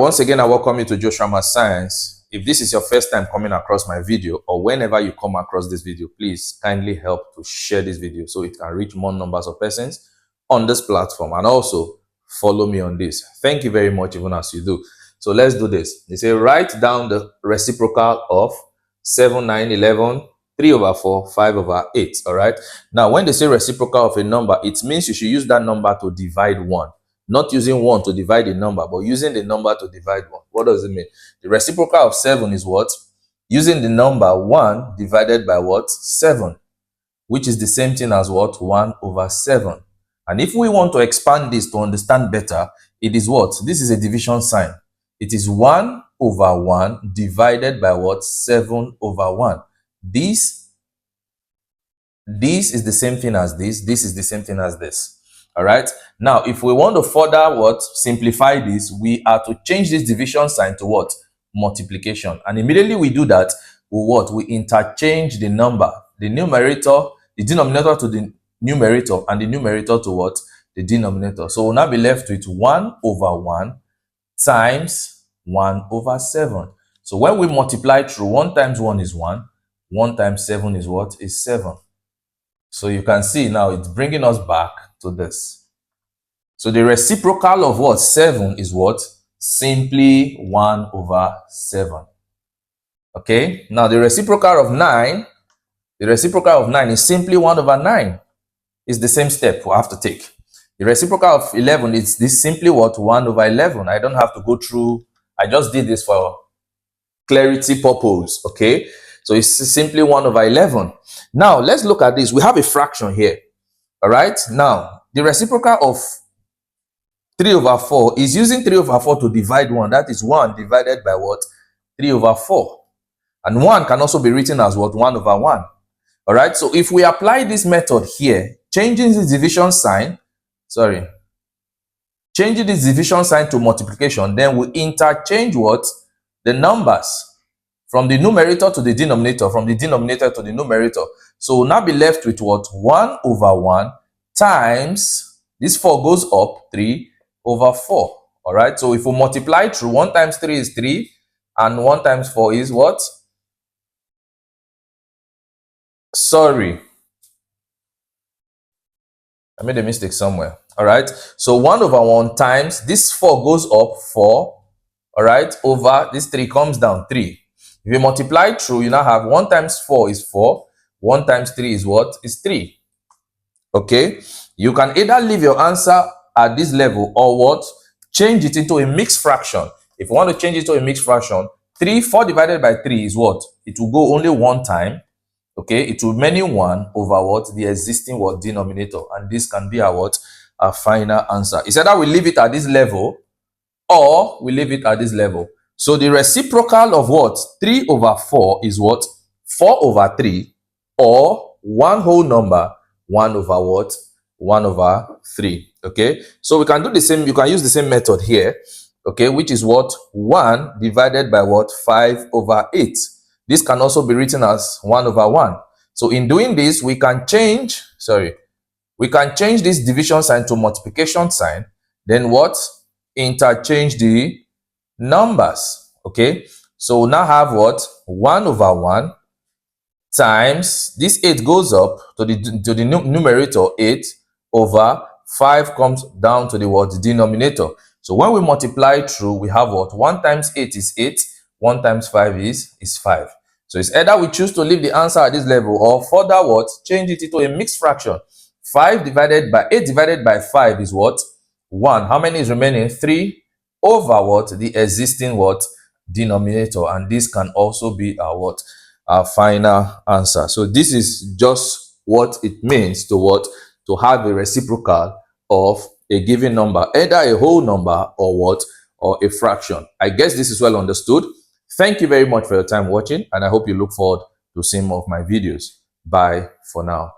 once again, I welcome you to Joshua Math Science. If this is your first time coming across my video, or whenever you come across this video, please kindly help to share this video so it can reach more numbers of persons on this platform, and also follow me on this. Thank you very much even as you do. So let's do this. They say write down the reciprocal of 7, 9, 11, 3 over 4, 5 over 8. All right. Now, when they say reciprocal of a number, it means you should use that number to divide 1. Not using 1 to divide a number, but using the number to divide 1. What does it mean? The reciprocal of 7 is what? Using the number 1 divided by what? 7, which is the same thing as what? 1 over 7. And if we want to expand this to understand better, it is what? This is a division sign. It is 1 over 1 divided by what? 7 over 1. This is the same thing as this. This is the same thing as this. All right. Now, if we want to further what? Simplify this, we are to change this division sign to what? Multiplication. And immediately we do that, we what? We interchange the number, the numerator, the denominator to the numerator, and the numerator to what? The denominator. So we'll now be left with 1 over 1 times 1 over 7. So when we multiply through, 1 times 1 is 1. 1 times 7 is what? Is 7. So you can see now it's bringing us back to this. So the reciprocal of what? 7 is what? Simply 1 over 7. Okay. Now the reciprocal of 9, is simply 1 over 9. It's the same step we have to take. The reciprocal of 11 is this simply what? 1 over 11. I don't have to go through. I just did this for clarity purpose. Okay. So it's simply 1 over 11. Now let's look at this. We have a fraction here. All right. Now, the reciprocal of 3 over 4 is using 3 over 4 to divide 1. That is 1 divided by what? 3 over 4. And 1 can also be written as what? 1 over 1. All right. So if we apply this method here, changing the division sign, changing this division sign to multiplication, then we interchange what? The numbers from the numerator to the denominator, from the denominator to the numerator. So we'll now be left with what? 1 over 1 times, this 4 goes up, 3 over 4. All right. So if we multiply through, 1 times 3 is 3, and 1 times 4 is what? Sorry, I made a mistake somewhere. All right. So 1 over 1 times, this 4 goes up, 4. All right. Over this 3 comes down, 3. If you multiply through, you now have 1 times 4 is 4. 1 times 3 is what? Is 3. Okay. You can either leave your answer at this level or what? Change it into a mixed fraction. If you want to change it to a mixed fraction, 4 divided by 3 is what? It will go only 1 time. Okay. It will remain 1 over what? The existing what? Denominator. And this can be our what? Our final answer. It's either we leave it at this level or we leave it at this level. So the reciprocal of what? 3 over 4 is what? 4 over 3, or one whole number, 1 over what? 1 over 3. Okay. So we can do the same. You can use the same method here. Okay. Which is what? 1 divided by what? 5 over 8. This can also be written as 1 over 1. So in doing this, we can change, this division sign to multiplication sign. Then what? Interchange the numbers. Okay. So we now have what? 1 over 1 times, this 8 goes up to the numerator, 8 over 5 comes down to the what? Denominator. So when we multiply through, we have what? 1 times 8 is 8. 1 times 5 is 5. So it's either we choose to leave the answer at this level or further what? Change it into a mixed fraction. 8 divided by 5 is what? 1. How many is remaining? 3 over what? The existing what? Denominator. And this can also be our what? Our final answer. So this is just what it means to what? To have a reciprocal of a given number, either a whole number or what? Or a fraction. I guess this is well understood. Thank you very much for your time watching, and I hope you look forward to seeing more of my videos. Bye for now.